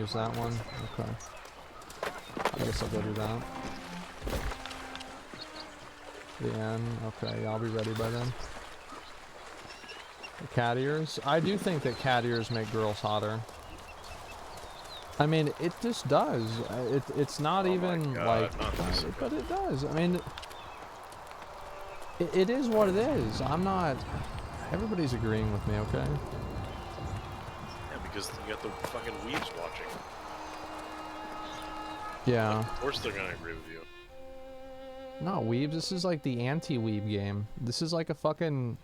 use that one. Okay. I guess I'll go do that. The end. Okay, yeah, I'll be ready by then. The cat ears. I do think that cat ears make girls hotter. I mean, it just does. It's not even like, but it does. I mean, it is what it is. I'm not. Everybody's agreeing with me, okay? Yeah, because you got the fucking weebs watching. Yeah. Of course they're gonna agree with you. Not weebs. This is like the anti-weeb game. This is like a fucking.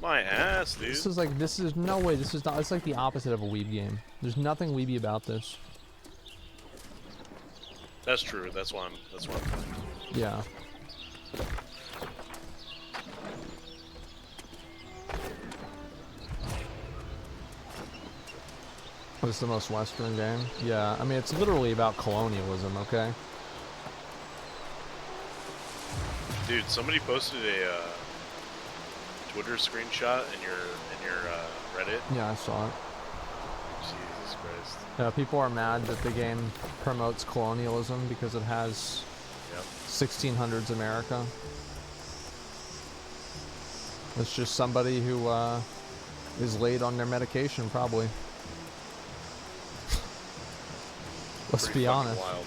My ass, dude. This is like, this is no way. This is not. It's like the opposite of a weeb game. There's nothing weeby about this. That's true. That's why I'm. Yeah. It's the most Western game. Yeah, I mean, it's literally about colonialism, okay? Dude, somebody posted a Twitter screenshot in your Reddit. Yeah, I saw it. Jesus Christ. Yeah, people are mad that the game promotes colonialism because it has 1600s America. It's just somebody who is late on their medication, probably. Let's be honest. Wild.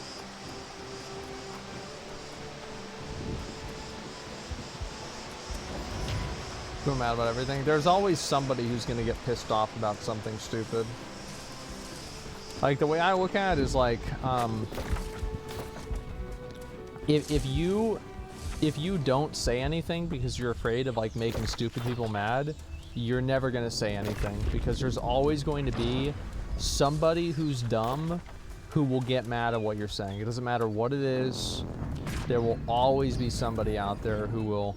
Feel mad about everything. There's always somebody who's gonna get pissed off about something stupid. Like, the way I look at it is like, if you don't say anything because you're afraid of like making stupid people mad, you're never gonna say anything, because there's always going to be somebody who's dumb who will get mad at what you're saying. It doesn't matter what it is. There will always be somebody out there who will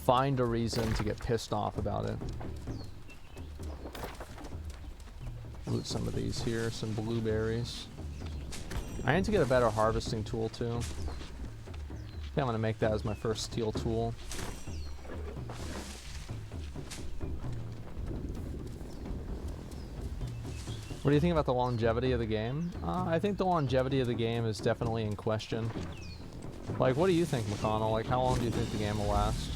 find a reason to get pissed off about it. Loot some of these here, some blueberries. I need to get a better harvesting tool too. I think I'm gonna make that as my first steel tool. What do you think about the longevity of the game? I think the longevity of the game is definitely in question. Like, what do you think, McConnell? Like, how long do you think the game will last?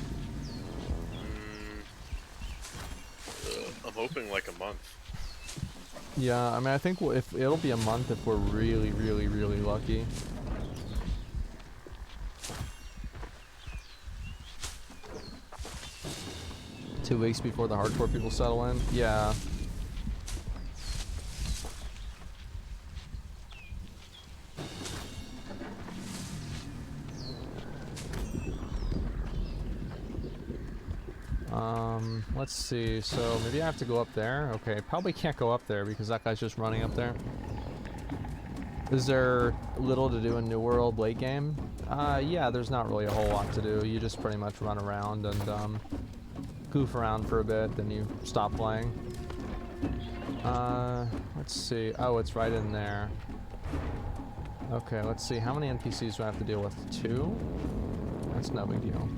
I'm hoping like a month. Yeah, I mean, I think if it'll be a month if we're really, really, really lucky. Two weeks before the hardcore people settle in? Yeah. Let's see, so maybe I have to go up there. Okay, probably can't go up there because that guy's just running up there. Is there little to do in New World late game? Yeah, there's not really a whole lot to do. You just pretty much run around and goof around for a bit, then you stop playing. Let's see. Oh, it's right in there. Okay, let's see. How many NPCs do I have to deal with? 2? That's no big deal.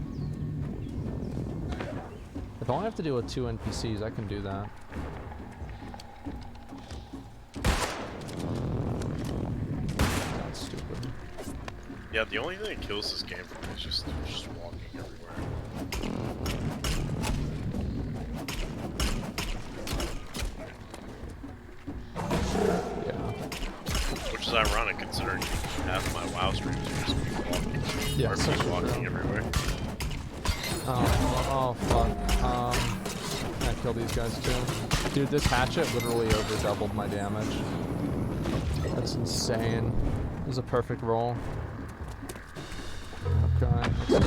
If I only have to deal with 2 NPCs, I can do that. That's stupid. Yeah, the only thing that kills this game for me is just walking everywhere. Yeah. Which is ironic considering half of my WoW streams are just me walking. Yeah, or so me walking everywhere. Oh fuck. I killed these guys too. Dude, this hatchet literally over doubled my damage. That's insane. This is a perfect roll. Okay, let's do it.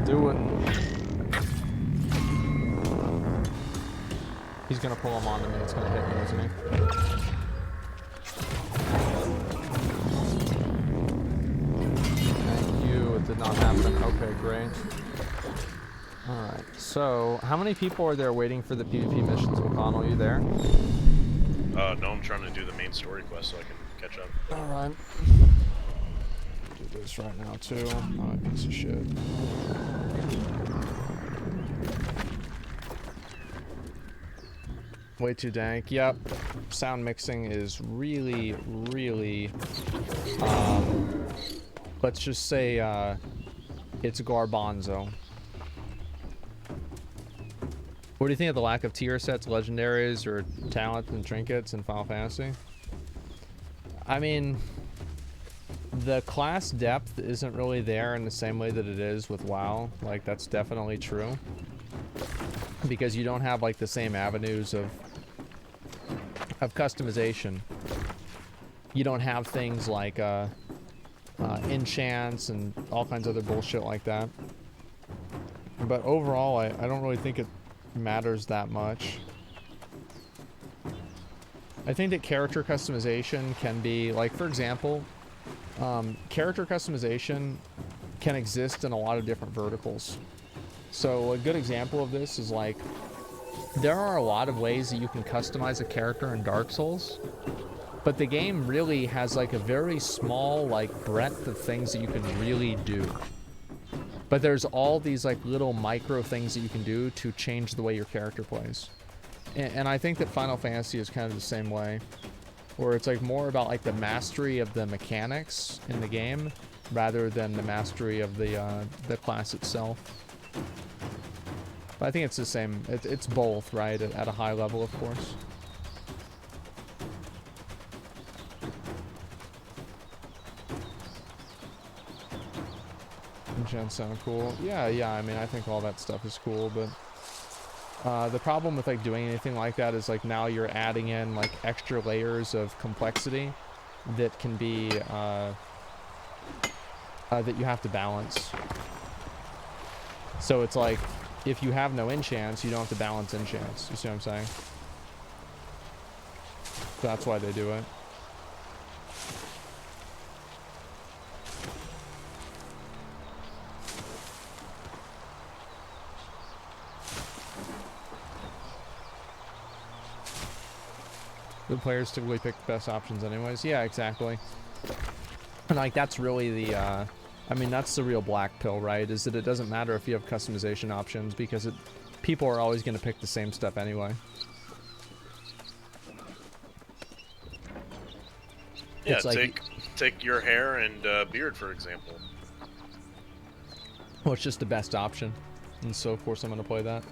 Do it. He's gonna pull him onto me. It's gonna hit me, isn't he? Did not happen. Okay, great. Alright, so how many people are there waiting for the PvP missions, McConnell? Are you there? No, I'm trying to do the main story quest so I can catch up. Alright. Do this right now too. Alright, piece of shit. Way too dank. Yep. Sound mixing is really, really, let's just say, it's garbanzo. What do you think of the lack of tier sets, legendaries, or talent and trinkets in Final Fantasy? I mean, the class depth isn't really there in the same way that it is with WoW. Like, that's definitely true. Because you don't have, like, the same avenues of customization. You don't have things like, enchants and all kinds of other bullshit like that. But overall, I don't really think it matters that much. I think that character customization can be, like, for example, character customization can exist in a lot of different verticals. So a good example of this is, like, there are a lot of ways that you can customize a character in Dark Souls, but the game really has, like, a very small, like, breadth of things that you can really do. But there's all these, like, little micro things that you can do to change the way your character plays. And I think that Final Fantasy is kind of the same way, where it's, like, more about, like, the mastery of the mechanics in the game rather than the mastery of the class itself. But I think it's the same. It's both, right? At a high level, of course. Enchants sound cool. Yeah, I mean, I think all that stuff is cool, but the problem with, like, doing anything like that is, like, now you're adding in, like, extra layers of complexity that can be that you have to balance. So it's like, if you have no enchants, you don't have to balance enchants. You see what I'm saying? That's why they do it. The players typically pick the best options anyways. Yeah, exactly. And, like, that's really the, I mean, that's the real black pill, right? Is that it doesn't matter if you have customization options, because people are always going to pick the same stuff anyway. Yeah, it's like, take your hair and beard, for example. Well, it's just the best option. And so, of course, I'm going to play that.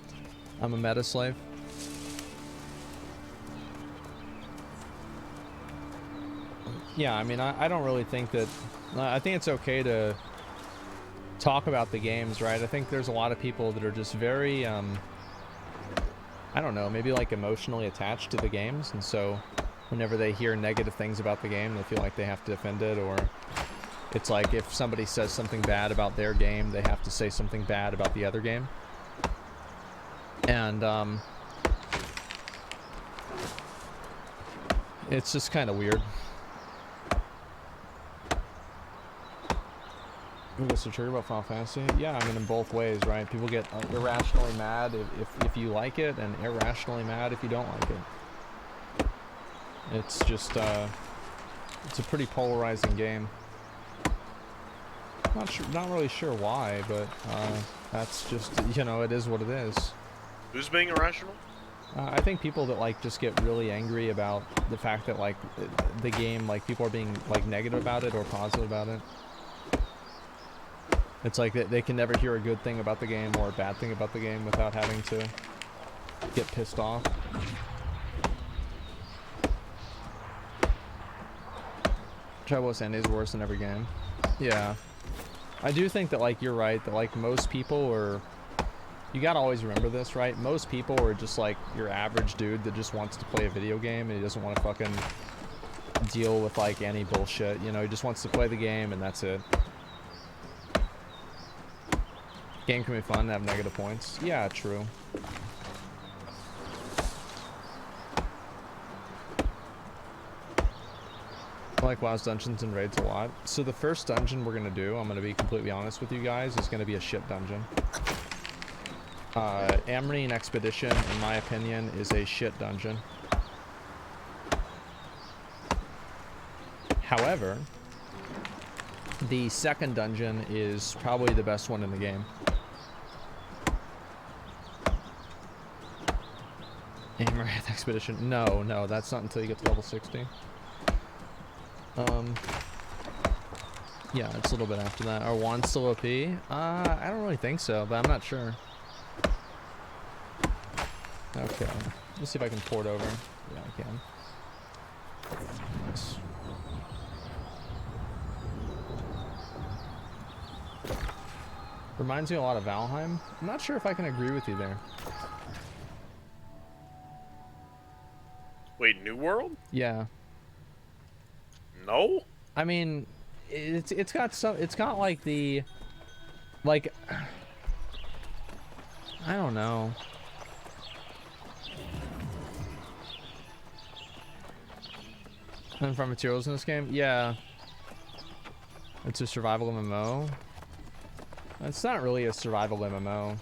I'm a meta slave. Yeah, I mean, I don't really think that... I think it's okay to talk about the games, right? I think there's a lot of people that are just very, I don't know, maybe, like, emotionally attached to the games, and so whenever they hear negative things about the game, they feel like they have to defend it, or it's like if somebody says something bad about their game, they have to say something bad about the other game. And, it's just kind of weird. What's the trigger about Final Fantasy? Yeah, I mean, in both ways, right? People get irrationally mad if you like it, and irrationally mad if you don't like it. It's just, it's a pretty polarizing game. Not really sure why, but that's just, you know, it is what it is. Who's being irrational? I think people that, like, just get really angry about the fact that, like, the game, like, people are being, like, negative about it or positive about it. It's like they can never hear a good thing about the game or a bad thing about the game without having to get pissed off. Trouble Sandy is worse than every game. Yeah. I do think that, like, you're right, that, like, most people are... You gotta always remember this, right? Most people are just, like, your average dude that just wants to play a video game and he doesn't want to fucking deal with, like, any bullshit. You know, he just wants to play the game and that's it. Game can be fun and have negative points. Yeah, true. I like WoW's dungeons and raids a lot. So the first dungeon we're gonna do, I'm gonna be completely honest with you guys, is gonna be a shit dungeon. Amarine Expedition, in my opinion, is a shit dungeon. However, the second dungeon is probably the best one in the game. Amaranth Expedition. No, that's not until you get to level 60. Yeah, it's a little bit after that. Are wands still OP? I don't really think so, but I'm not sure. Okay, let's see if I can port over. Yeah, I can. Nice. Reminds me a lot of Valheim. I'm not sure if I can agree with you there. Wait, New World? Yeah. No? I mean, it's got like the, like, I don't know. And from materials in this game, yeah. It's a survival MMO. It's not really a survival MMO.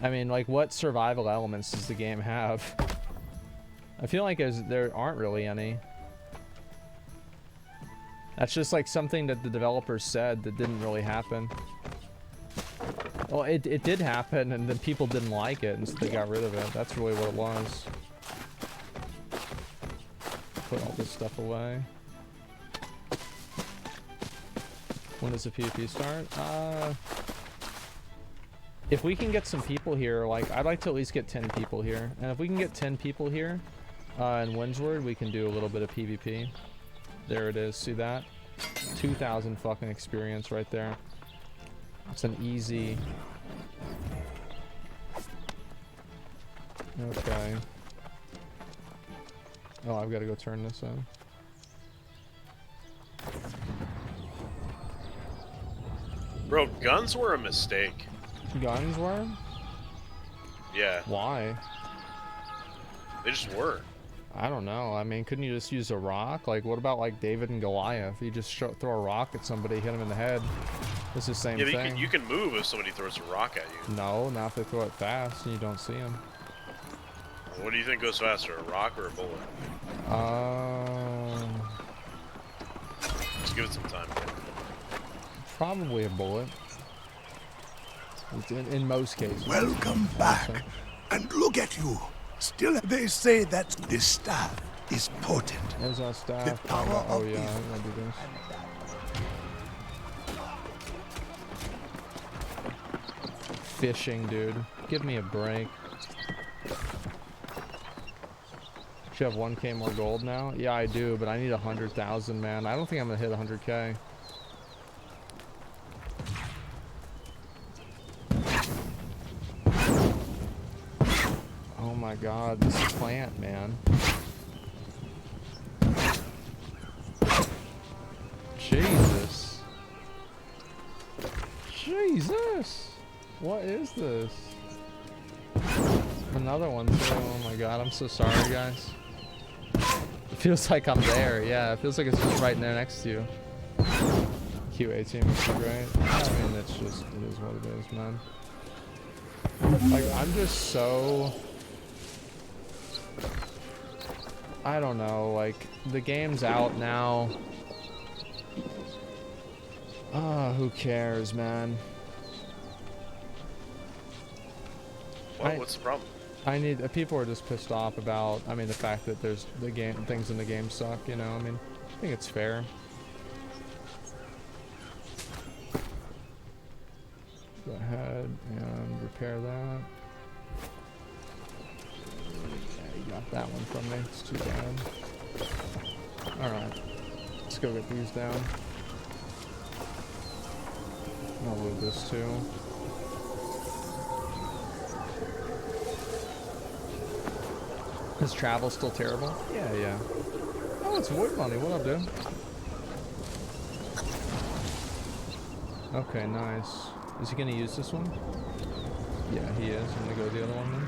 I mean, like, what survival elements does the game have? I feel like there aren't really any. That's just like something that the developers said that didn't really happen. Well, it did happen, and then people didn't like it, and so they got rid of it. That's really what it was. Put all this stuff away. When does the PvP start? If we can get some people here, like, I'd like to at least get 10 people here. And if we can get 10 people here in Windsward, we can do a little bit of PvP. There it is. See that? 2,000 fucking experience right there. It's an easy... Okay. Oh, I've got to go turn this in. Bro, guns were a mistake. Guns were? Yeah. Why? They just were. I don't know. I mean, couldn't you just use a rock? Like, what about like David and Goliath? You just throw a rock at somebody, hit him in the head. It's the same thing. Yeah, you can move if somebody throws a rock at you. No, not if they throw it fast and you don't see them. What do you think goes faster, a rock or a bullet? Just give it some time. Probably a bullet. In most cases. Welcome back. And look at you. Still, they say that this staff is potent. There's our staff. The power Oh of yeah, evil. I'm gonna do this. Fishing, dude. Give me a break. You have 1K more gold now? Yeah, I do, but I need 100,000, man. I don't think I'm gonna hit 100K. Oh my god, this plant, man. Jesus. Jesus! What is this? Another one too. Oh my god, I'm so sorry, guys. It feels like I'm there. Yeah, it feels like it's just right there next to you. Q18 is so great. I mean, it is what it is, man. Like, I'm just so... I don't know, like, the game's out now. Who cares, man? What's the problem? People are just pissed off about, I mean, the fact that things in the game suck, you know? I mean, I think it's fair. Go ahead and repair that. Yeah, you got that one from me. It's too bad. Alright. Let's go get these down. I'll loot this too. Is travel still terrible? Yeah. Oh, it's Void Money. What up, dude? Okay, nice. Is he gonna use this one? Yeah, he is. I'm gonna go with the other one then.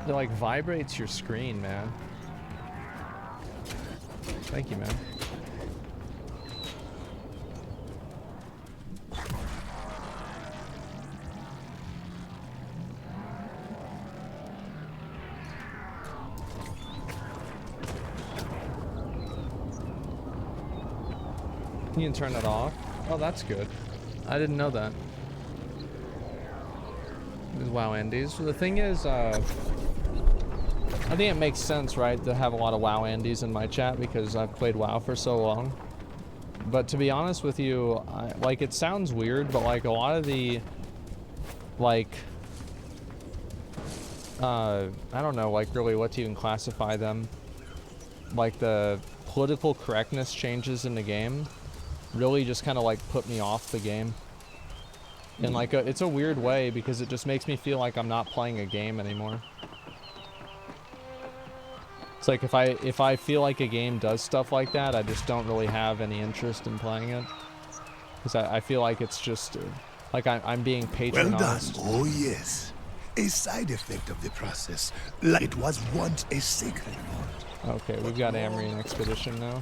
It like vibrates your screen, man. Thank you, man. You can turn it off. Oh, that's good. I didn't know that. WoW Indies. The thing is, I think it makes sense, right, to have a lot of WoW Indies in my chat because I've played WoW for so long. But to be honest with you, like, it sounds weird, but like a lot of the, like, I don't know, like, really what to even classify them. Like, the political correctness changes in the game really just kind of, like, put me off the game. In, like, it's a weird way because it just makes me feel like I'm not playing a game anymore. It's like if I feel like a game does stuff like that, I just don't really have any interest in playing it. Because I feel like it's just, like I'm being patronized. Well done. Oh, yes. A side effect of the process, like it was once a sacred one. Okay, we've got Amrine Expedition now.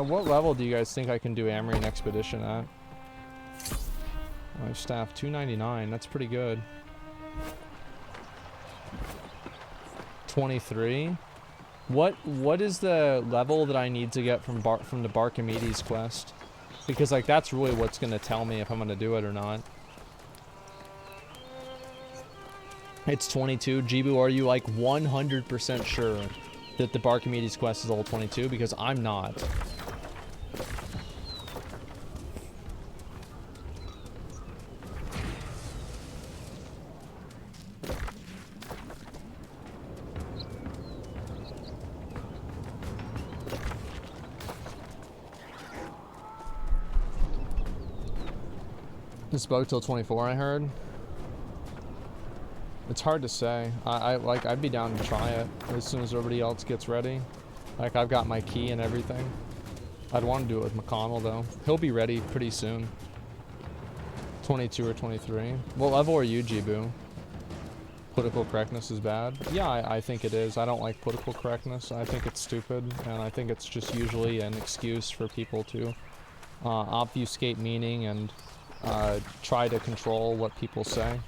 What level do you guys think I can do Amrine Expedition at? My staff, 299. That's pretty good. 23. What is the level that I need to get from the Barkimedes quest? Because like that's really what's gonna tell me if I'm gonna do it or not. It's 22. Jibu, are you like 100% sure that the Barkimedes quest is level 22? Because I'm not. It's bugged till 24, I heard. It's hard to say. I'd be down to try it as soon as everybody else gets ready. Like, I've got my key and everything. I'd want to do it with McConnell, though. He'll be ready pretty soon. 22 or 23. What level are you, Jibu? Political correctness is bad? Yeah, I think it is. I don't like political correctness. I think it's stupid, and I think it's just usually an excuse for people to obfuscate meaning and try to control what people say.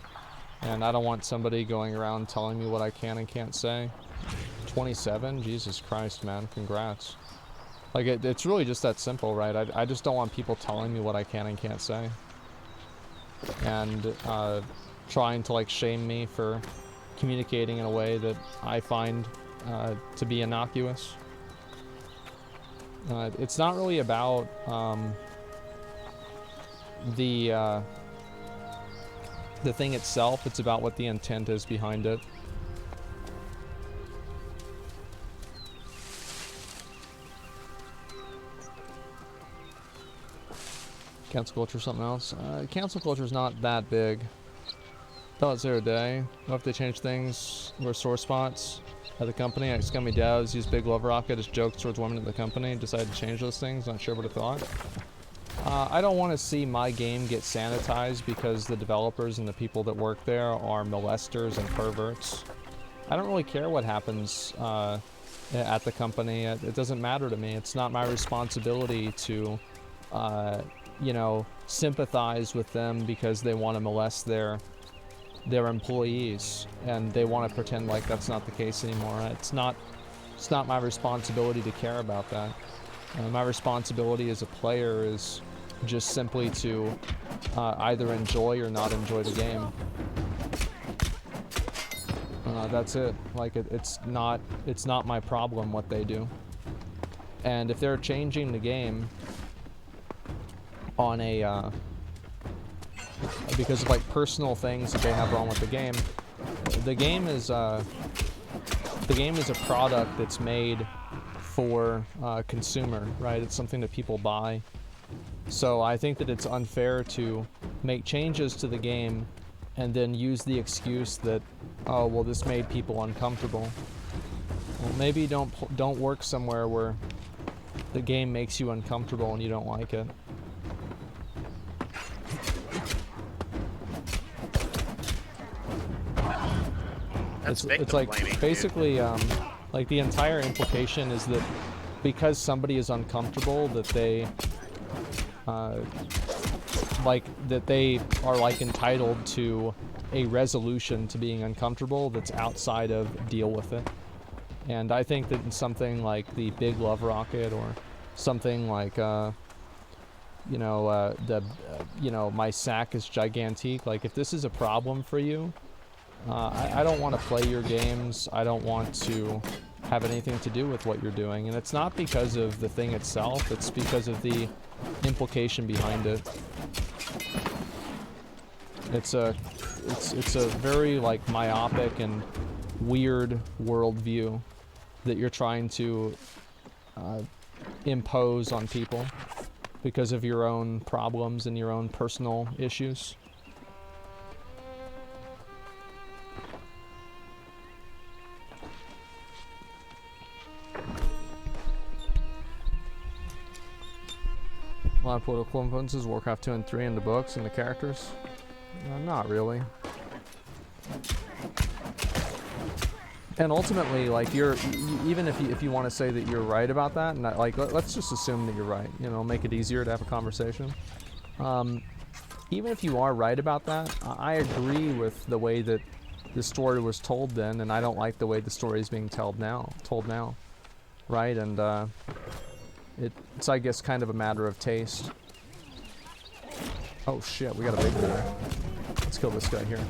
And I don't want somebody going around telling me what I can and can't say. 27? Jesus Christ, man. Congrats. Like, it's really just that simple, right? I just don't want people telling me what I can and can't say. And trying to, like, shame me for communicating in a way that I find to be innocuous. It's not really about the thing itself, it's about what the intent is behind it. Cancel culture, something else. Cancel culture is not that big. Thought it's there a day. What if they change things? We're sore spots at the company. Scummy devs use Big Love Rocket as jokes towards women at the company. Decided to change those things. Not sure what I thought. I don't want to see my game get sanitized because the developers and the people that work there are molesters and perverts. I don't really care what happens at the company. It doesn't matter to me. It's not my responsibility to, you know, sympathize with them because they want to molest their employees and they want to pretend like that's not the case anymore. It's not my responsibility to care about that. My responsibility as a player is just simply to either enjoy or not enjoy the game. That's it. Like it's not my problem what they do. And if they're changing the game on a because of like personal things that they have wrong with the game is a product that's made for consumer, right? It's something that people buy. So I think that it's unfair to make changes to the game and then use the excuse that, oh, well, this made people uncomfortable. Well, maybe don't work somewhere where the game makes you uncomfortable and you don't like it. That's it's like blaming, basically like the entire implication is that because somebody is uncomfortable that they are like entitled to a resolution to being uncomfortable that's outside of deal with it. And I think that in something like the Big Love Rocket or something like, you know, my sack is gigantic. Like, if this is a problem for you, I don't want to play your games. I don't want to have anything to do with what you're doing. And it's not because of the thing itself, it's because of the implication behind it. It's a very, like, myopic and weird worldview that you're trying to impose on people because of your own problems and your own personal issues. A lot of political influences, Warcraft 2 and 3 in the books and the characters. Not really. And ultimately, like, even if you want to say that you're right about that, and like, let's just assume that you're right. You know, make it easier to have a conversation. Even if you are right about that, I agree with the way that the story was told then, and I don't like the way the story is being told now. Right? And it's, I guess, kind of a matter of taste. Oh shit, we got a big bear. Let's kill this guy here.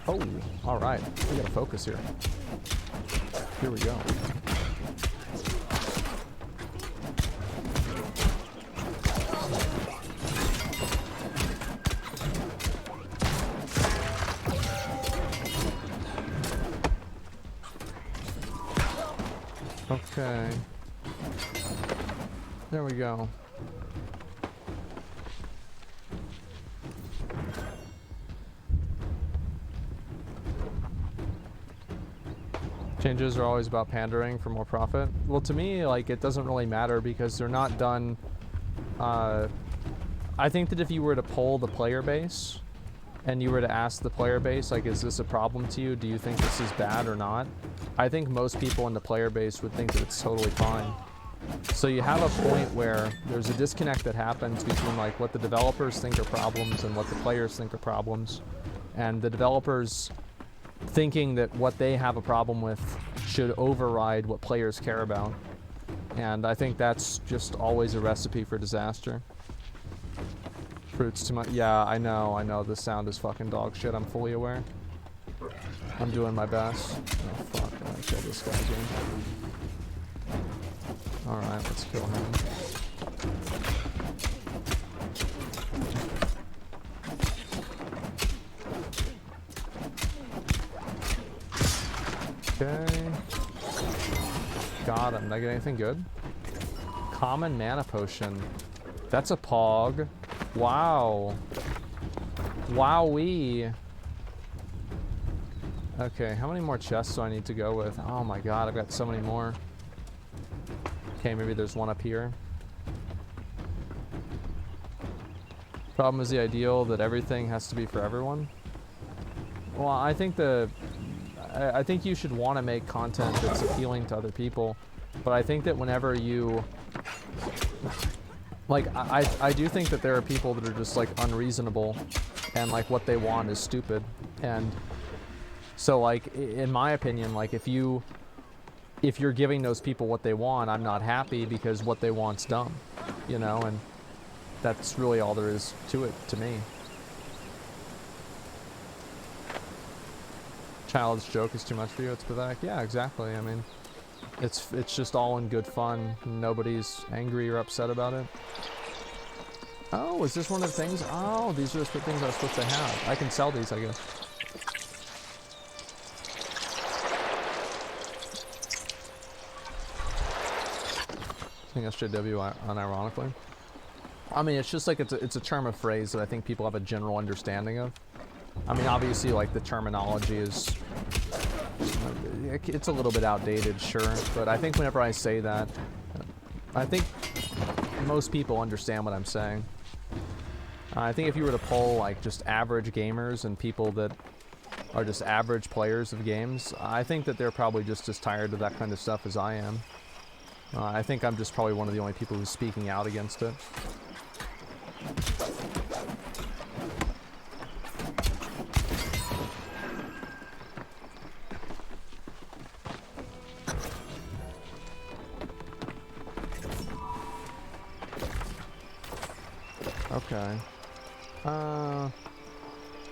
Oh, alright. We gotta focus here. Here we go. Okay. There we go. Changes are always about pandering for more profit. Well, to me, like, it doesn't really matter because they're not done. I think that if you were to poll the player base and you were to ask the player base, like, is this a problem to you? Do you think this is bad or not? I think most people in the player base would think that it's totally fine. So you have a point where there's a disconnect that happens between, like, what the developers think are problems and what the players think are problems. And the developers thinking that what they have a problem with should override what players care about. And I think that's just always a recipe for disaster. Fruits too much. Yeah, I know. The sound is fucking dog shit. I'm fully aware. I'm doing my best. Oh, fuck. I gotta kill this guy again. Alright, let's kill him. Okay. Got him. Did I get anything good? Common mana potion. That's a pog. Wow. Wowee. Okay, how many more chests do I need to go with? Oh my god, I've got so many more. Okay, maybe there's one up here. Problem is the ideal that everything has to be for everyone. Well, I think you should want to make content that's appealing to other people, but I think that whenever you, like, I do think that there are people that are just, like, unreasonable and, like, what they want is stupid. And so, like, in my opinion, like, if you're giving those people what they want, I'm not happy because what they want's dumb, you know, and that's really all there is to it to me. Child's joke is too much for you, it's pathetic. Yeah, exactly. I mean, it's just all in good fun. Nobody's angry or upset about it. Oh, is this one of the things? Oh, these are the things I was supposed to have. I can sell these, I guess. I think SJW unironically. I mean, it's just like it's a term of phrase that I think people have a general understanding of. I mean, obviously, like, the terminology is, it's a little bit outdated, sure, but I think whenever I say that, I think most people understand what I'm saying. I think if you were to poll, like, just average gamers and people that are just average players of games, I think that they're probably just as tired of that kind of stuff as I am. I think I'm just probably one of the only people who's speaking out against it. Okay.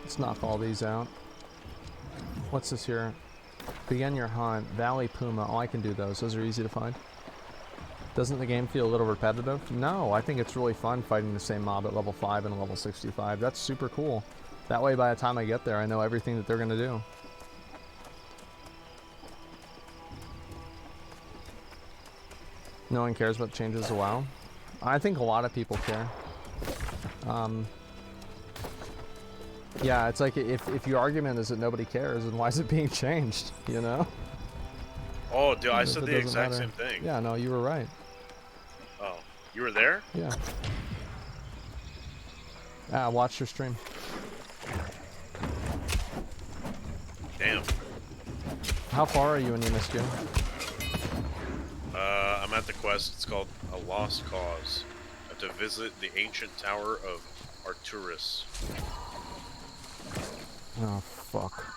Let's knock all these out. What's this here? Begin your hunt. Valley Puma. Oh, I can do those. Those are easy to find. Doesn't the game feel a little repetitive? No, I think it's really fun fighting the same mob at level 5 and level 65. That's super cool. That way, by the time I get there, I know everything that they're going to do. No one cares about changes to WoW? I think a lot of people care. Yeah, it's like if your argument is that nobody cares, then why is it being changed, you know? Oh, dude, I said It the doesn't exact matter. same thing. Yeah, no, you were right. Oh, you were there? Yeah. Ah, watch your stream. Damn. How far are you in MSQ? I'm at the quest. It's called A Lost Cause. I have to visit the ancient tower of Arturus. Oh, fuck.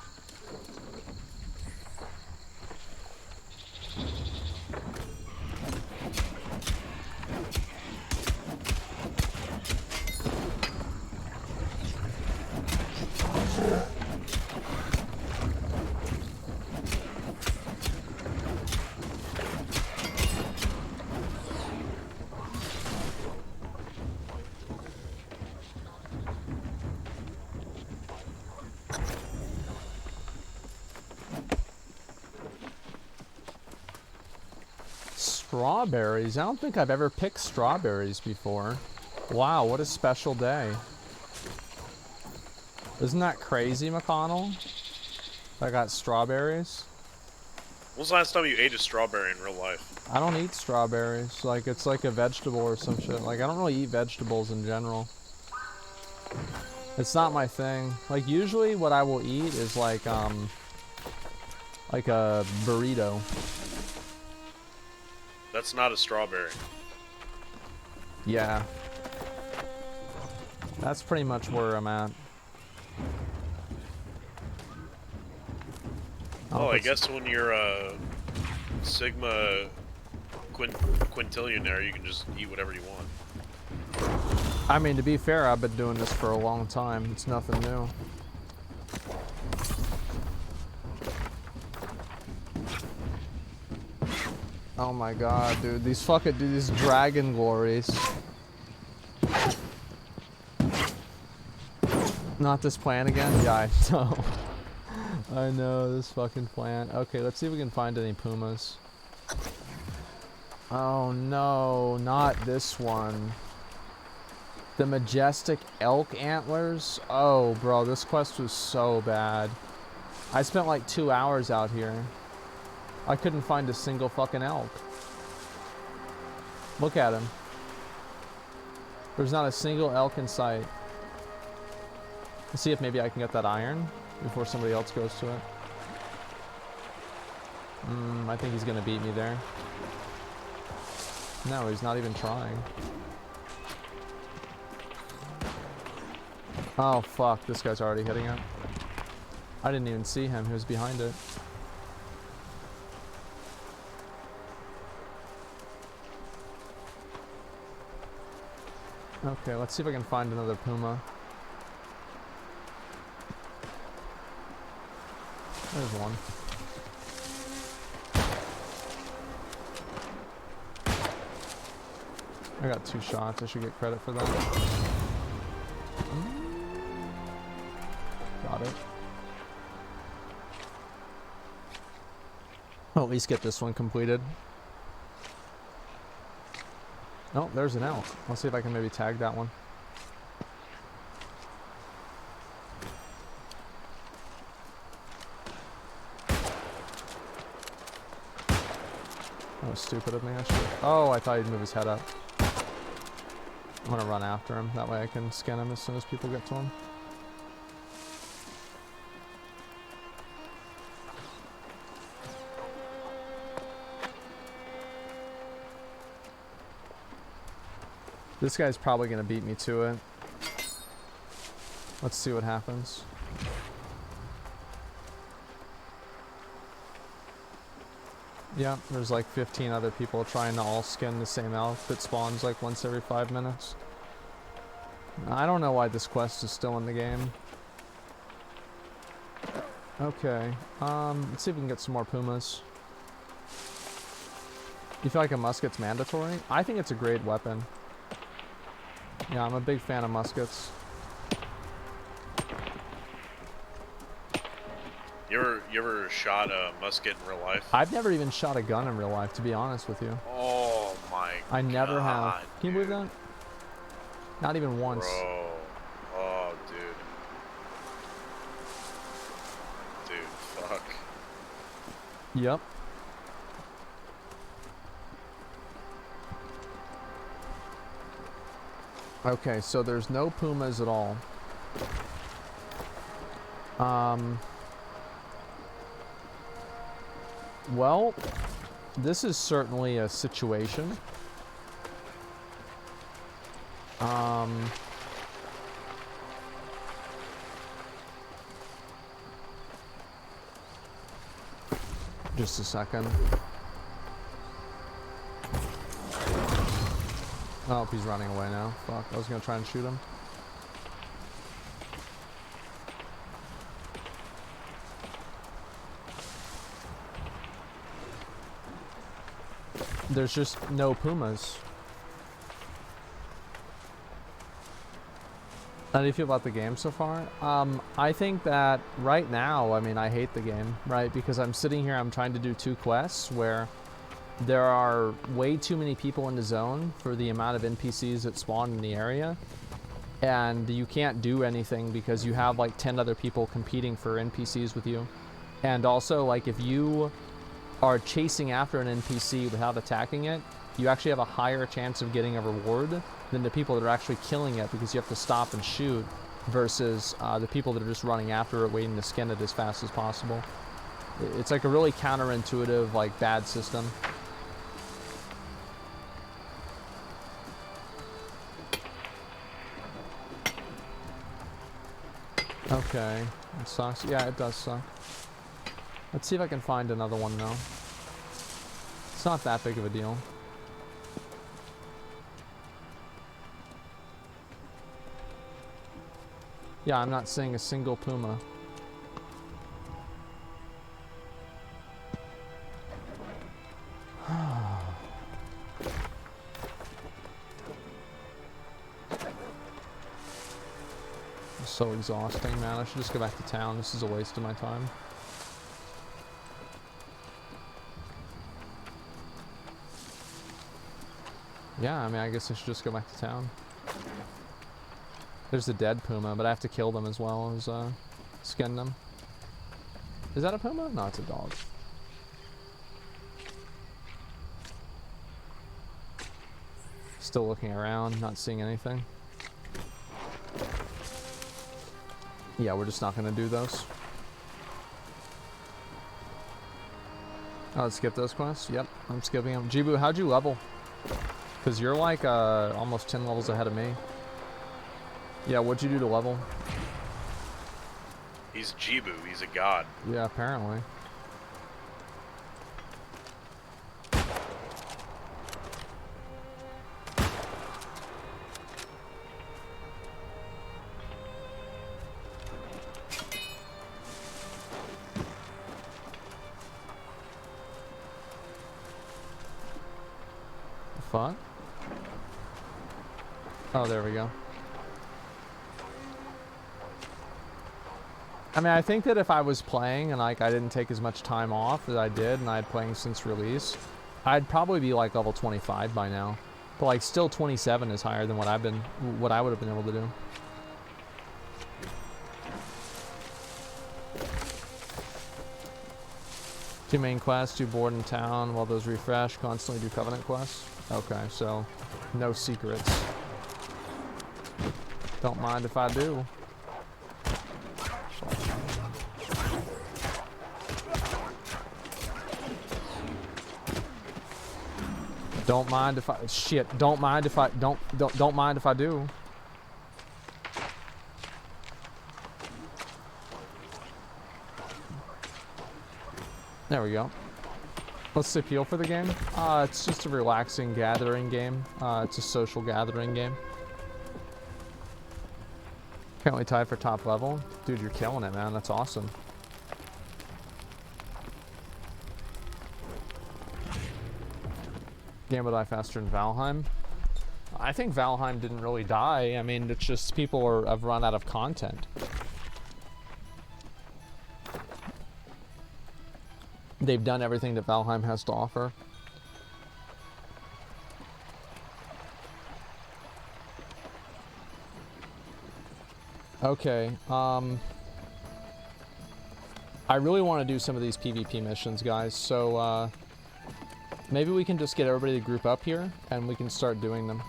Strawberries? I don't think I've ever picked strawberries before. Wow, what a special day. Isn't that crazy, McConnell? I got strawberries. When was the last time you ate a strawberry in real life? I don't eat strawberries. Like, it's like a vegetable or some shit. Like, I don't really eat vegetables in general. It's not my thing. Like, usually what I will eat is like a burrito. That's not a strawberry. Yeah. That's pretty much where I'm at. Oh, I guess when you're Sigma quintillionaire, you can just eat whatever you want. I mean, to be fair, I've been doing this for a long time. It's nothing new. Oh my god, dude. These dragon glories. Not this plant again? Yeah, I know. I know, this fucking plant. Okay, let's see if we can find any pumas. Oh no, not this one. The majestic elk antlers? Oh, bro, this quest was so bad. I spent like 2 hours out here. I couldn't find a single fucking elk. Look at him. There's not a single elk in sight. Let's see if maybe I can get that iron before somebody else goes to it. I think he's gonna beat me there. No, he's not even trying. Oh fuck, this guy's already hitting it. I didn't even see him, he was behind it. Okay, let's see if I can find another puma. There's one. I got 2 shots, I should get credit for that. Got it. I'll at least get this one completed. Oh, there's an elk. I'll see if I can maybe tag that one. That was stupid of me. I should. Oh, I thought he'd move his head up. I'm gonna run after him. That way I can skin him as soon as people get to him. This guy's probably gonna beat me to it. Let's see what happens. Yeah, there's like 15 other people trying to all skin the same elk that spawns like once every 5 minutes. I don't know why this quest is still in the game. Okay, let's see if we can get some more pumas. You feel like a musket's mandatory? I think it's a great weapon. Yeah, I'm a big fan of muskets. You ever shot a musket in real life? I've never even shot a gun in real life, to be honest with you. Oh my god. I never have. Can you believe dude. that? Not even once. Bro. Oh, dude. Dude, fuck. Yep. Okay, so there's no pumas at all. Well, this is certainly a situation. Just a second. Oh, he's running away now. Fuck, I was gonna try and shoot him. There's just no pumas. How do you feel about the game so far? I think that right now, I mean, I hate the game, right? Because I'm sitting here, I'm trying to do 2 quests where there are way too many people in the zone for the amount of NPCs that spawn in the area. And you can't do anything because you have like 10 other people competing for NPCs with you. And also, like, if you are chasing after an NPC without attacking it, you actually have a higher chance of getting a reward than the people that are actually killing it because you have to stop and shoot versus the people that are just running after it, waiting to skin it as fast as possible. It's like a really counterintuitive, like, bad system. Okay, it sucks. Yeah, it does suck. Let's see if I can find another one now. It's not that big of a deal. Yeah, I'm not seeing a single puma. So exhausting, man. I should just go back to town. This is a waste of my time. Yeah, I mean, I guess I should just go back to town. There's a dead puma, but I have to kill them as well as skin them. Is that a puma? No, it's a dog. Still looking around, not seeing anything. Yeah, we're just not going to do those. Oh, let's skip those quests? Yep, I'm skipping them. Jibu, how'd you level? Because you're like almost 10 levels ahead of me. Yeah, what'd you do to level? He's Jibu, he's a god. Yeah, apparently. Fuck? Oh, there we go. I mean, I think that if I was playing and like I didn't take as much time off as I did and I'd playing since release, I'd probably be like level 25 by now. But like still 27 is higher than what I would have been able to do. Two main quests, do board in town while those refresh, constantly do covenant quests. Okay, so no secrets. Don't mind if I do. Don't mind if I shit. Don't mind if I don't mind if I do. There we go. What's the appeal for the game? It's just a relaxing gathering game. It's a social gathering game. Currently tied for top level. Dude, you're killing it, man. That's awesome. Game will die faster than Valheim. I think Valheim didn't really die. I mean, it's just people have run out of content. They've done everything that Valheim has to offer. Okay, I really want to do some of these PvP missions, guys, so, maybe we can just get everybody to group up here, and we can start doing them.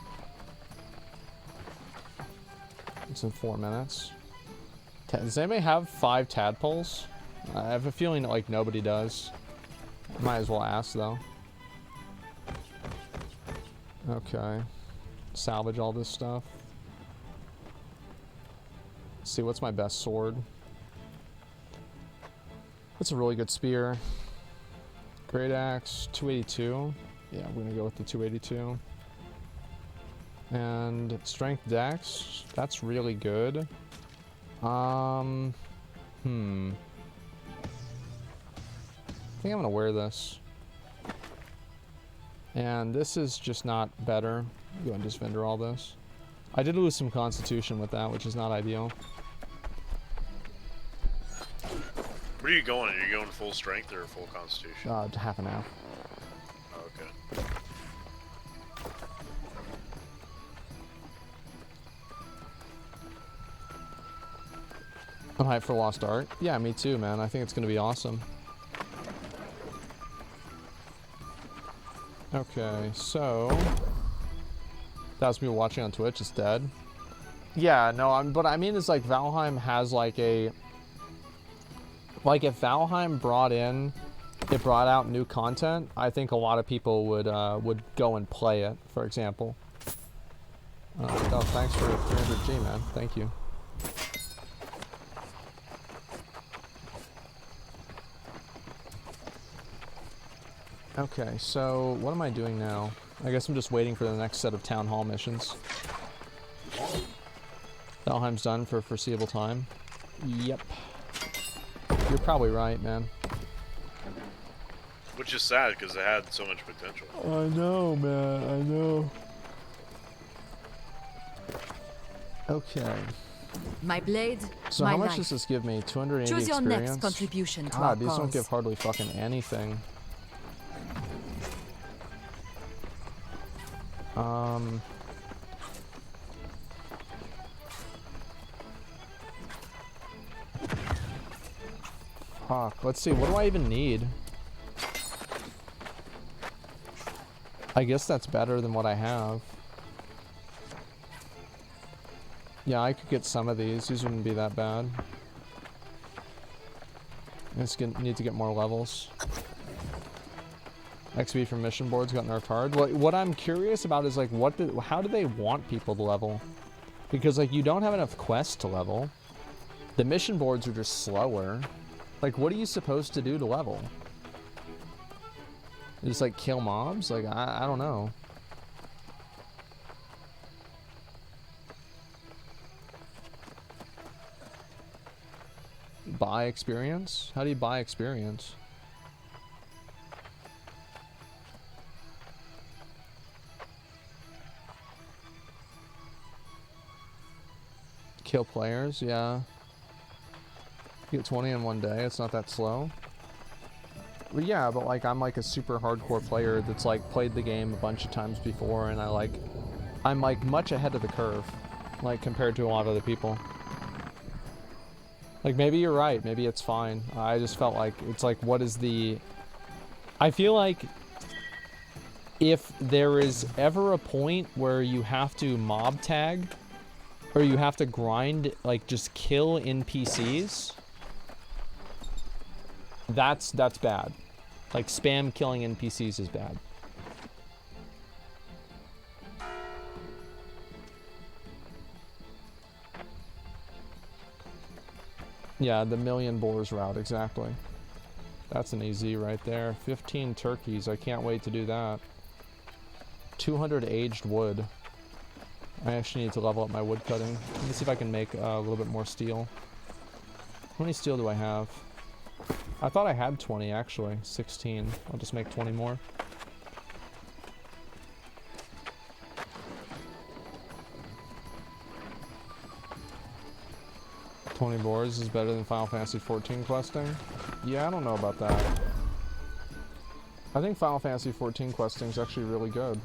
It's in 4 minutes. Does anybody have 5 tadpoles? I have a feeling that, like, nobody does. Might as well ask, though. Okay. Salvage all this stuff. Let's see, what's my best sword? What's a really good spear? Great axe, 282. Yeah, we're gonna go with the 282. And strength dex, that's really good. I think I'm gonna wear this. And this is just not better. Go and just vendor all this. I did lose some constitution with that, which is not ideal. Where are you going? Are you going full strength or full constitution? Half and half. Oh, okay. I'm hyped for Lost Ark. Yeah, me too, man. I think it's gonna be awesome. Okay, so that was people watching on Twitch. It's dead. Yeah, no, but I mean, it's like Valheim has like a, like if Valheim brought out new content, I think a lot of people would go and play it. For example. Oh, thanks for 300G, man. Thank you. Okay, so what am I doing now? I guess I'm just waiting for the next set of town hall missions. Valheim's done for a foreseeable time. Yep. You're probably right, man. Which is sad because it had so much potential. I know, man. I know. Okay. My blade, So my how much life. does this give me? 280 Choose your experience? next contribution to our God, these don't cause. give hardly fucking anything. Fuck. Let's see. What do I even need? I guess that's better than what I have. Yeah, I could get some of these. These wouldn't be that bad. I just need to get more levels. XP from mission boards got nerfed hard. What I'm curious about is like, how do they want people to level? Because like, you don't have enough quests to level. The mission boards are just slower. Like, what are you supposed to do to level? Just like kill mobs? Like, I don't know. Buy experience? How do you buy experience? Kill players, yeah. You get 20 in one day, it's not that slow. Well, yeah, but like I'm like a super hardcore player that's like played the game a bunch of times before, and I'm like much ahead of the curve, like compared to a lot of other people. Like maybe you're right, maybe it's fine. I just felt like it's like, what is the... I feel like if there is ever a point where you have to mob tag, or you have to grind, like just kill NPCs, that's bad. Like spam killing NPCs is bad. Yeah, the million boars route, exactly. That's an easy right there. 15 turkeys, I can't wait to do that. 200 aged wood. I actually need to level up my wood cutting. Let me see if I can make a little bit more steel. How many steel do I have? I thought I had 20 actually. 16. I'll just make 20 more. $20 boards is better than Final Fantasy 14 questing? Yeah, I don't know about that. I think Final Fantasy 14 questing is actually really good.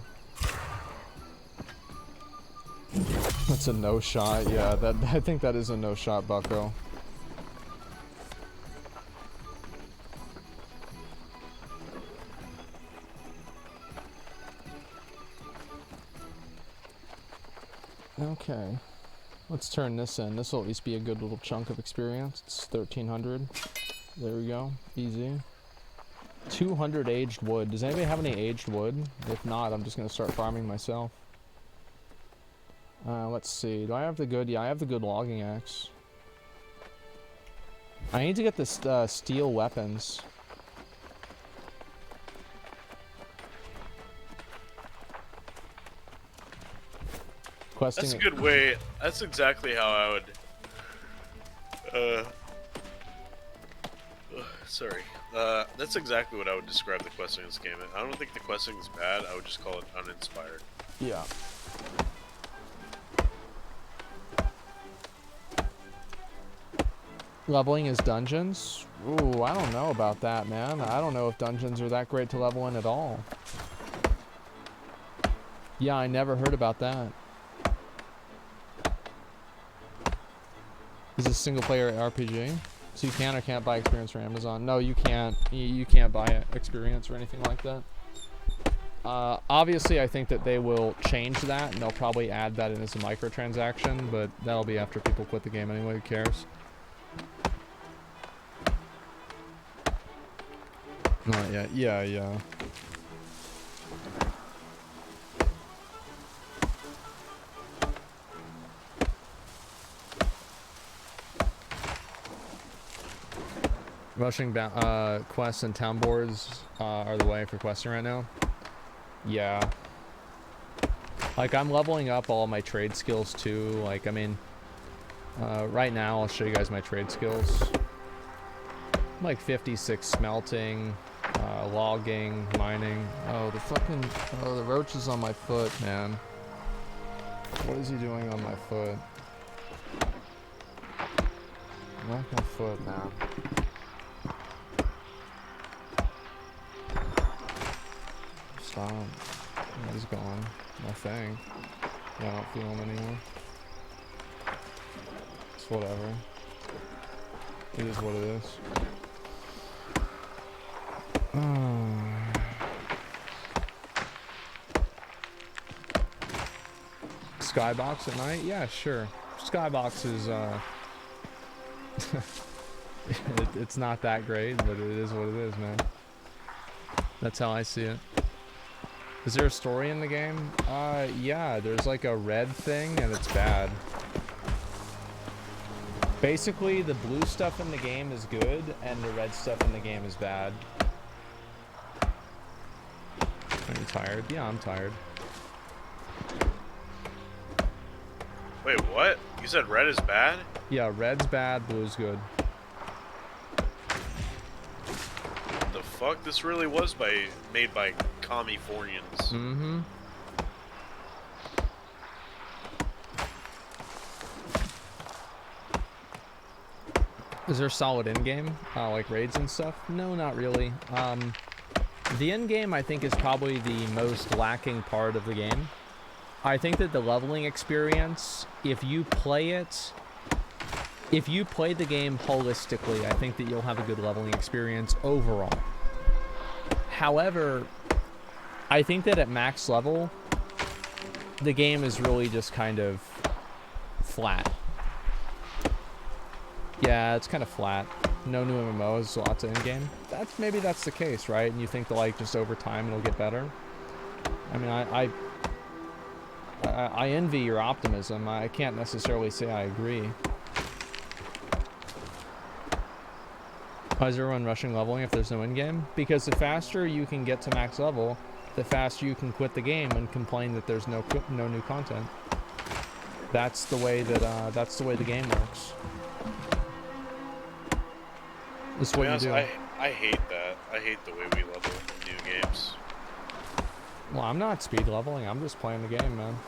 That's a no shot. Yeah, I think that is a no shot, bucko. Okay. Let's turn this in. This will at least be a good little chunk of experience. It's 1300. There we go. Easy. 200 aged wood. Does anybody have any aged wood? If not, I'm just going to start farming myself. Let's see. Do I have the good? Yeah, I have the good logging axe. I need to get this steel weapons. Questing. That's a good way. That's exactly how I would. Sorry. That's exactly what I would describe the questing in this game. I don't think the questing is bad. I would just call it uninspired. Yeah. Leveling is dungeons? Ooh, I don't know about that, man. I don't know if dungeons are that great to level in at all. Yeah, I never heard about that. Is this a single player RPG? So you can or can't buy experience from Amazon? No, you can't. You can't buy experience or anything like that. Obviously, I think that they will change that, and they'll probably add that in as a microtransaction, but that'll be after people quit the game anyway. Who cares? Not yet. Yeah, yeah. Rushing quests and town boards are the way for questing right now. Yeah. Like, I'm leveling up all my trade skills too. Like, I mean, right now I'll show you guys my trade skills. I'm like 56 smelting, logging, mining. Oh, the roach is on my foot, man. What is he doing on my foot? Not my foot, man. Stop. Yeah, he's gone. I think. Yeah, I don't feel him anymore. It's whatever. It is what it is. Skybox at night? Yeah, sure. Skybox is, it's not that great, but it is what it is, man. That's how I see it. Is there a story in the game? Yeah, there's like a red thing and it's bad. Basically, the blue stuff in the game is good and the red stuff in the game is bad. Are you tired? Yeah, I'm tired. Wait, what? You said red is bad? Yeah, red's bad, blue's good. The fuck? This really was made by Californians. Mm-hmm. Is there solid in-game? Like raids and stuff? No, not really. The in-game, I think, is probably the most lacking part of the game. I think that the leveling experience, if you play the game holistically, I think that you'll have a good leveling experience overall. However, I think that at max level, the game is really just kind of flat. Yeah, it's kind of flat. No new MMOs, lots of in-game. Maybe that's the case, right? And you think that, like, just over time it'll get better? I mean, I envy your optimism. I can't necessarily say I agree. Why is everyone rushing leveling if there's no in-game? Because the faster you can get to max level, the faster you can quit the game and complain that there's no new content. That's the way that that's the way the game works. It's To what be you honest, do. I hate that. I hate the way we level in new games. Well, I'm not speed leveling. I'm just playing the game, man.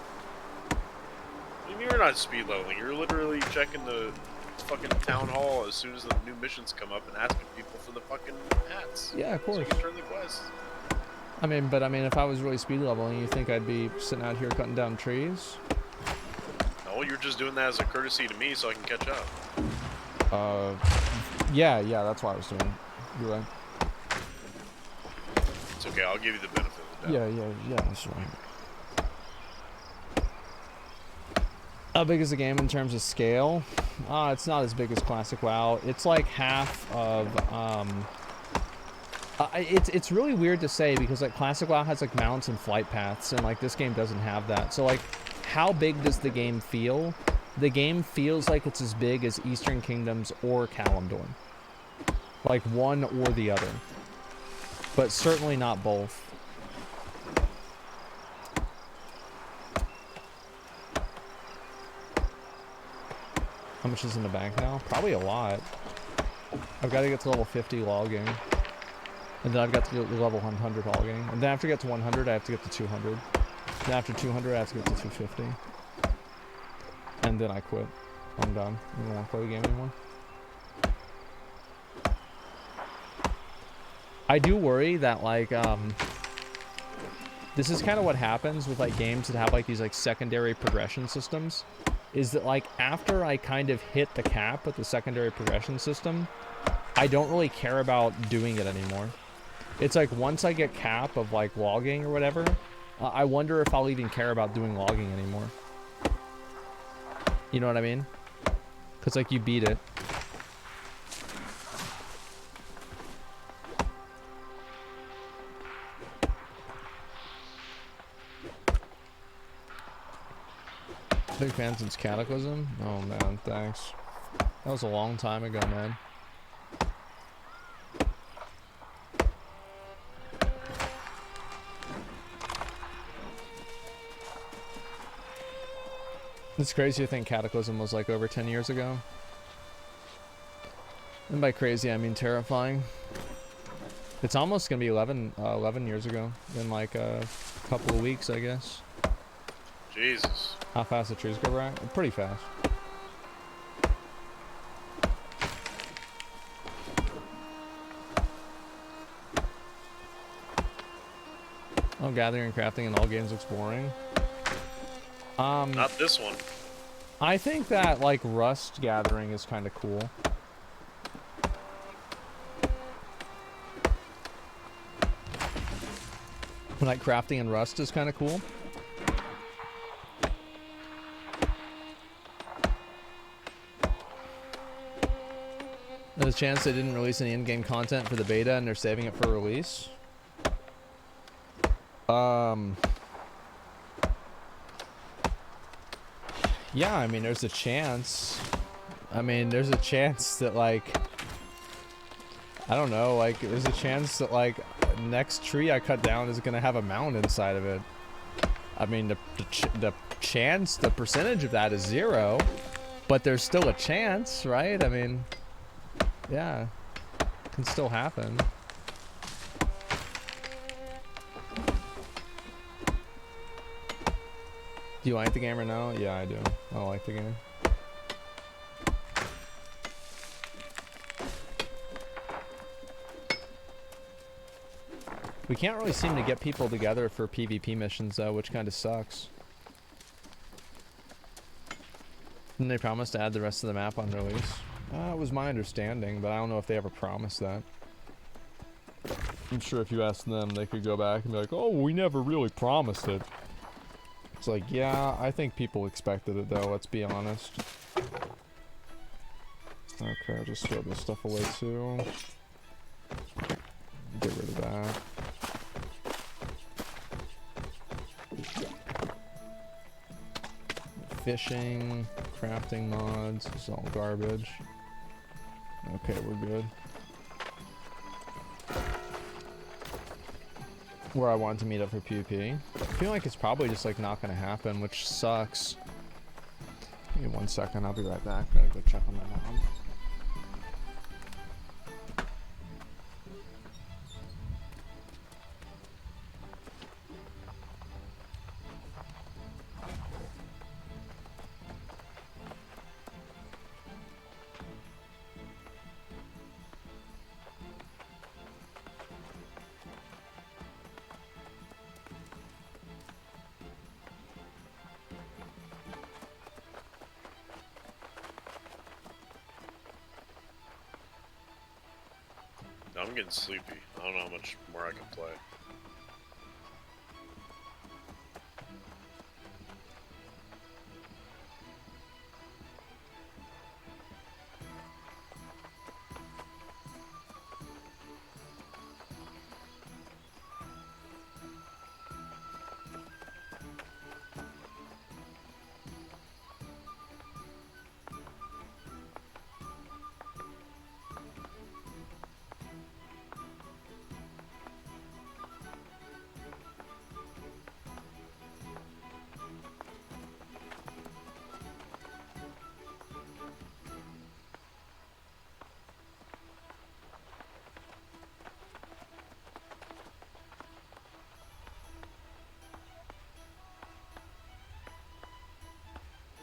I mean, you're not speed leveling. You're literally checking the fucking town hall as soon as the new missions come up and asking people for the fucking hats. Yeah, of So course. you can turn the quest. I mean, but I mean, if I was really speed leveling, you think I'd be sitting out here cutting down trees? No, you're just doing that as a courtesy to me so I can catch up. Yeah, that's what I was doing. You're right. It's okay. I'll give you the benefit of the doubt. Yeah, that's right. How big is the game in terms of scale? It's not as big as Classic WoW. It's like half of, it's really weird to say because like Classic WoW has like mounts and flight paths and like this game doesn't have that. So like, how big does the game feel? The game feels like it's as big as Eastern Kingdoms or Kalimdor. Like one or the other. But certainly not both. How much is in the bank now? Probably a lot. I've got to get to level 50 logging. And then I've got to get to level 100 logging. And then after I get to 100, I have to get to 200. Then after 200, I have to get to 250. And then I quit. I'm done. I don't want to play the game anymore. I do worry that, like, this is kind of what happens with, like, games that have, like, these, like, secondary progression systems. Is that, like, after I kind of hit the cap with the secondary progression system, I don't really care about doing it anymore. It's like, once I get cap of, like, logging or whatever, I wonder if I'll even care about doing logging anymore. You know what I mean? Because, like, you beat it. Big fan since Cataclysm? Oh, man, thanks. That was a long time ago, man. It's crazy to think Cataclysm was like over 10 years ago. And by crazy, I mean terrifying. It's almost gonna be 11 years ago in like a couple of weeks, I guess. Jesus. How fast the trees go by? Pretty fast. Oh, gathering and crafting in all games looks boring. Not this one. I think that, like, Rust gathering is kind of cool. Like, crafting and Rust is kind of cool. There's a chance they didn't release any in-game content for the beta and they're saving it for release. Yeah, I mean, there's a chance. I mean, there's a chance that, like, I don't know, like, there's a chance that, like, next tree I cut down is gonna have a mound inside of it. I mean, the chance, the percentage of that is 0, but there's still a chance, right? I mean, yeah, it can still happen. Do you like the game or no? Yeah, I do. I like the game. We can't really seem to get people together for PvP missions though, which kind of sucks. Didn't they promise to add the rest of the map on release? It was my understanding, but I don't know if they ever promised that. I'm sure if you asked them, they could go back and be like, oh, we never really promised it. It's like, yeah, I think people expected it though, let's be honest. Okay, I'll just throw this stuff away too. Get rid of that. Fishing, crafting mods, it's all garbage. Okay, we're good. Where I wanted to meet up for PvP. I feel like it's probably just like not gonna happen, which sucks. Give me 1 second, I'll be right back. Gotta go check on my mom. I'm getting sleepy. I don't know how much more I can play.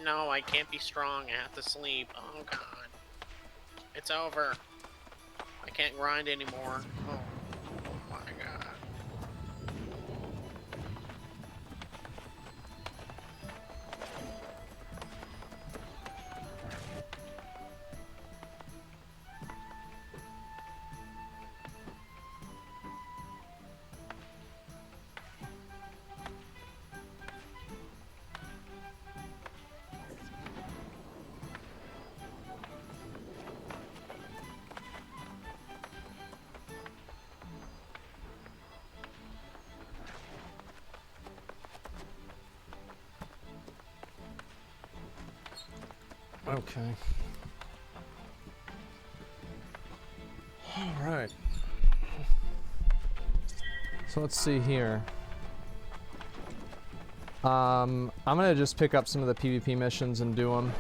No, I can't be strong. I have to sleep. Oh god. It's over. I can't grind anymore. Oh my god. Okay. All right. So let's see here. I'm gonna just pick up some of the PvP missions and do them.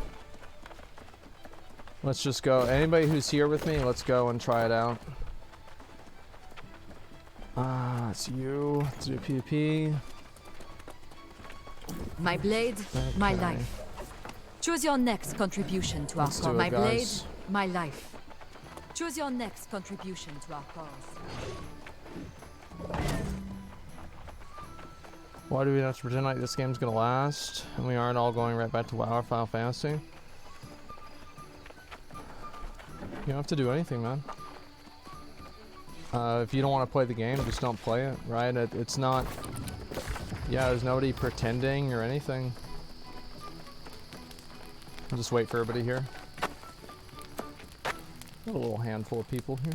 Let's just go. Anybody who's here with me, let's go and try it out. It's you. Let's do PvP. My blade, my Okay. life. Choose your next contribution to our Let's cause. do it, My blade, guys. my life. Choose your next contribution to our cause. Why do we have to pretend like this game's gonna last and we aren't all going right back to WoW or Final Fantasy? You don't have to do anything, man. If you don't want to play the game, just don't play it, right? It's not... Yeah, there's nobody pretending or anything. I'll just wait for everybody here. Got a little handful of people here.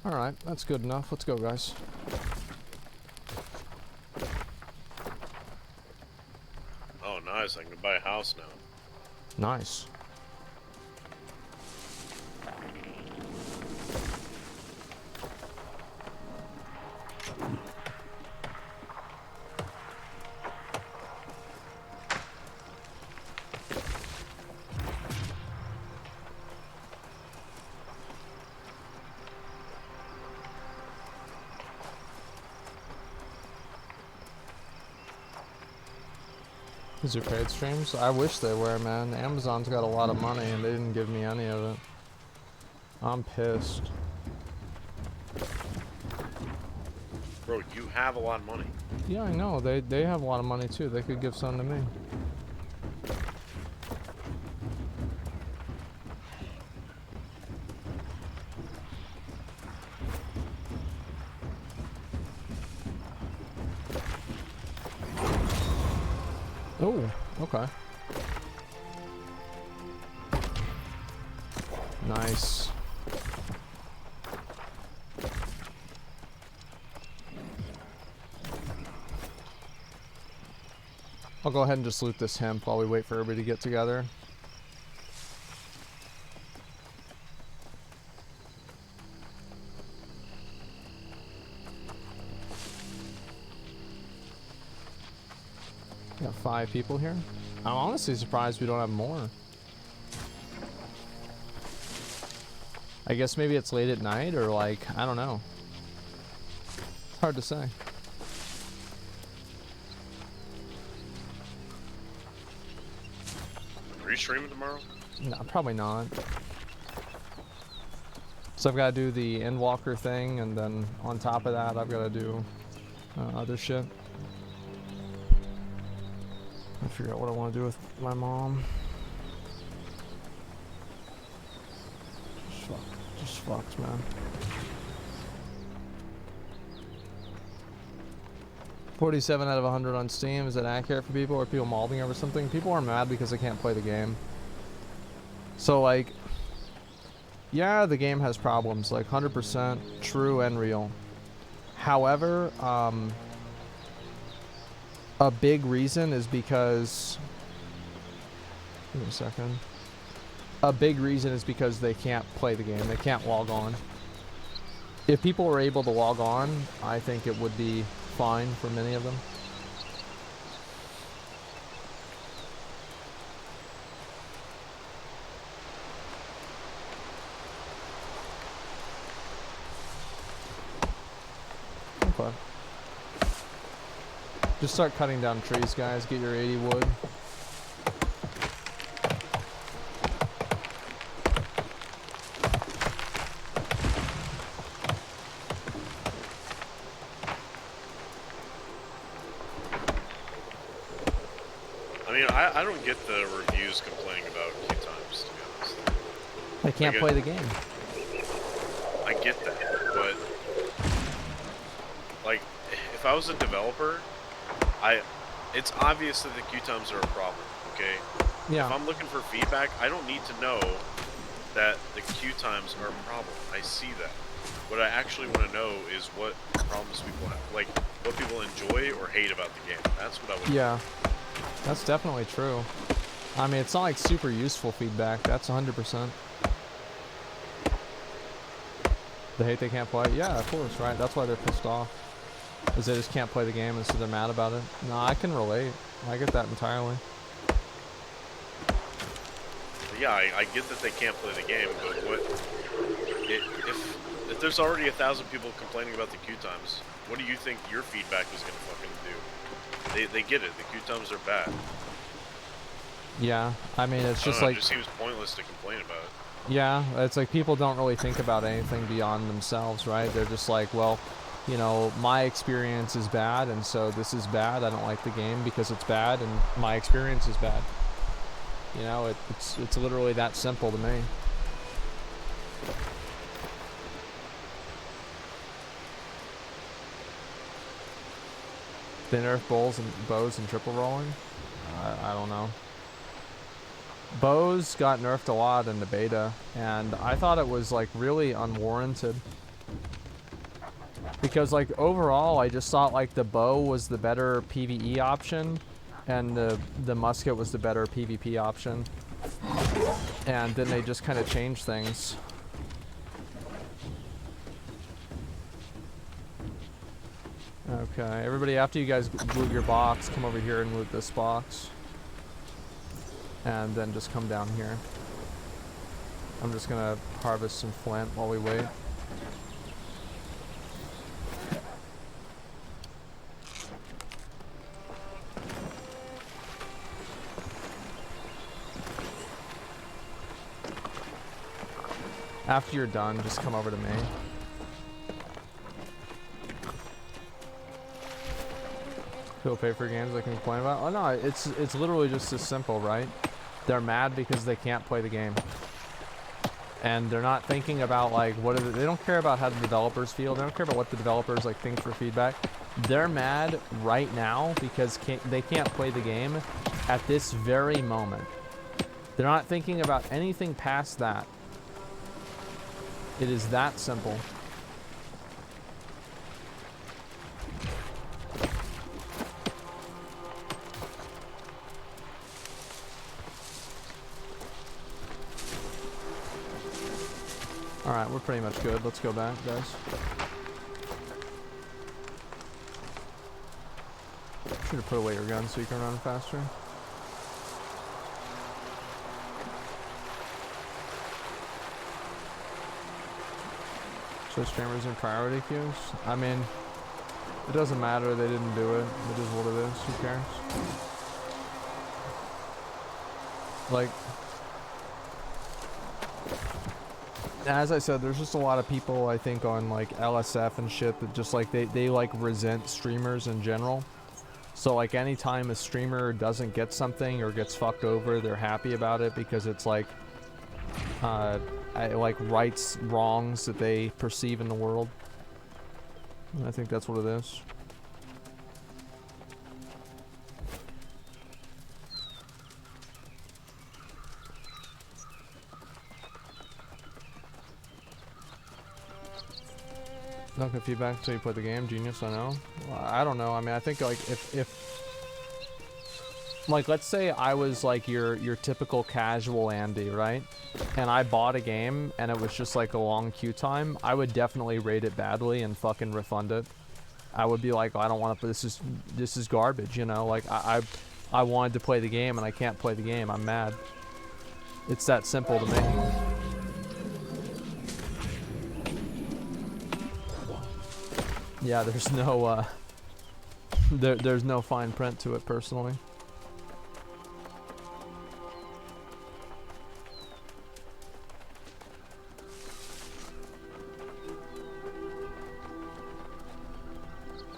Alright, that's good enough. Let's go, guys. Oh, nice. I can buy a house now. Nice. These are paid streams? I wish they were, man. Amazon's got a lot of money and they didn't give me any of it. I'm pissed. Bro, you have a lot of money. Yeah, I know. They have a lot of money too. They could give some to me. Oh, okay. Nice. I'll go ahead and just loot this hemp while we wait for everybody to get together. Got 5 people here. I'm honestly surprised we don't have more. I guess maybe it's late at night or like, I don't know. It's hard to say. Are you streaming tomorrow? No, probably not. So I've got to do the Endwalker thing, and then on top of that, I've got to do other shit. I figure out what I want to do with my mom. Just fucks, man. 47 out of 100 on Steam. Is that accurate for people? Or are people malding over something? People are mad because they can't play the game. So, like, yeah, the game has problems. Like, 100% true and real. However, a big reason is because... Give me a second. A big reason is because they can't play the game. They can't log on. If people were able to log on, I think it would be fine for many of them. Okay. Just start cutting down trees, guys. Get your 80 wood. I don't get the reviews complaining about queue times, to be honest. They can't play the game. I get that, but like, if I was a developer, it's obvious that the queue times are a problem, okay? Yeah. If I'm looking for feedback, I don't need to know that the queue times are a problem. I see that. What I actually want to know is what problems people have, like what people enjoy or hate about the game. That's what I would. Yeah. That's definitely true. I mean, it's not like super useful feedback. That's 100%. The hate they can't play? Yeah, of course, right? That's why they're pissed off. Is they just can't play the game and so they're mad about it. No, I can relate. I get that entirely. Yeah, I get that they can't play the game, but if there's already 1,000 people complaining about the queue times, what do you think your feedback is going to fucking do? They get it. The queue times are bad. Yeah, I mean, it's just know, like... It just seems pointless to complain about it. Yeah, it's like people don't really think about anything beyond themselves, right? They're just like, well, you know, my experience is bad, and so this is bad. I don't like the game because it's bad, and my experience is bad. You know, it's literally that simple to me. They nerf bows and triple rolling? I don't know. Bows got nerfed a lot in the beta, and I thought it was like really unwarranted. Because like overall, I just thought like the bow was the better PvE option, and the musket was the better PvP option. And then they just kind of changed things. Okay, everybody, after you guys loot your box, come over here and loot this box. And then just come down here. I'm just gonna harvest some flint while we wait. After you're done, just come over to me. People pay for games they can complain about? Oh no, it's literally just as simple, right? They're mad because they can't play the game. And they're not thinking about like they don't care about how the developers feel. They don't care about what the developers like think for feedback. They're mad right now because they can't play the game at this very moment. They're not thinking about anything past that. It is that simple. Alright, we're pretty much good. Let's go back, guys. Should have put away your gun so you can run faster. So streamers in priority queues? I mean, it doesn't matter, they didn't do it. It is what it is, who cares? Like, as I said, there's just a lot of people, I think, on like LSF and shit that just like, they like resent streamers in general. So like anytime a streamer doesn't get something or gets fucked over, they're happy about it because it's like, like rights, wrongs that they perceive in the world. And I think that's what it is. No good feedback until you play the game. Genius, I know. I don't know. I mean, I think like if like let's say I was like your typical casual Andy, right? And I bought a game and it was just like a long queue time, I would definitely rate it badly and fucking refund it. I would be like, oh, I don't want to. This is garbage, you know. Like I wanted to play the game and I can't play the game. I'm mad. It's that simple to me. Yeah, there's no there's no fine print to it personally.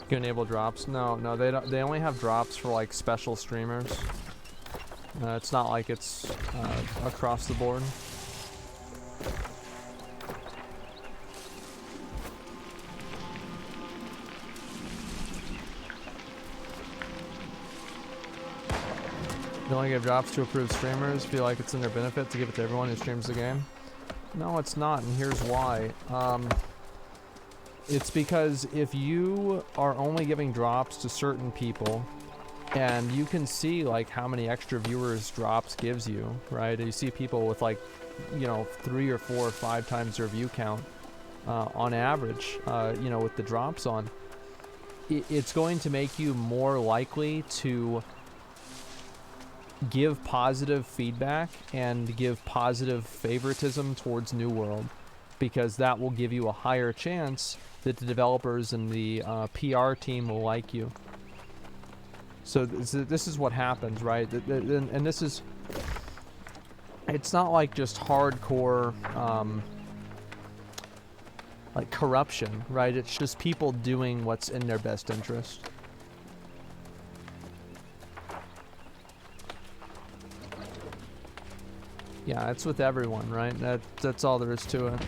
You enable drops? No, they don't. They only have drops for like special streamers. It's not like it's across the board. You only give drops to approved streamers. Feel like it's in their benefit to give it to everyone who streams the game? No, it's not, and here's why. It's because if you are only giving drops to certain people, and you can see like how many extra viewers drops gives you, right? You see people with like, you know, 3 or 4 or 5 times their view count on average, you know, with the drops on. It's going to make you more likely to give positive feedback and give positive favoritism towards New World, because that will give you a higher chance that the developers and the PR team will like you. So this is what happens, right? And this is, it's not like just hardcore like corruption, right? It's just people doing what's in their best interest. Yeah, it's with everyone, right? That's all there is to it.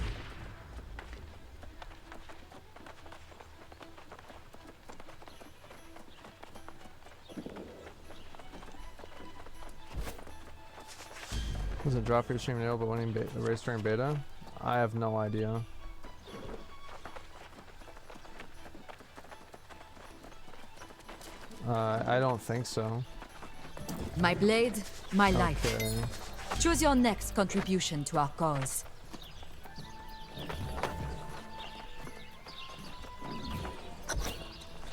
Was it drop your stream nail but winning the race during beta? I have no idea. I don't think so. My blade, my life. Okay. Choose your next contribution to our cause.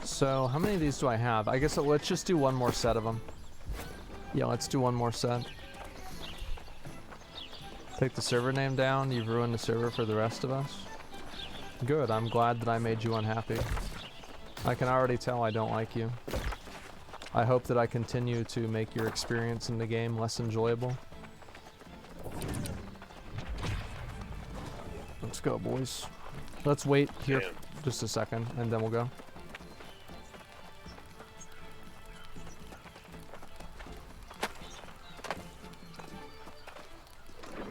So, how many of these do I have? I guess let's just do one more set of them. Yeah, let's do one more set. Take the server name down. You've ruined the server for the rest of us. Good, I'm glad that I made you unhappy. I can already tell I don't like you. I hope that I continue to make your experience in the game less enjoyable. Let's go, boys. Let's wait here just a second, and then we'll go.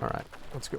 Alright, let's go.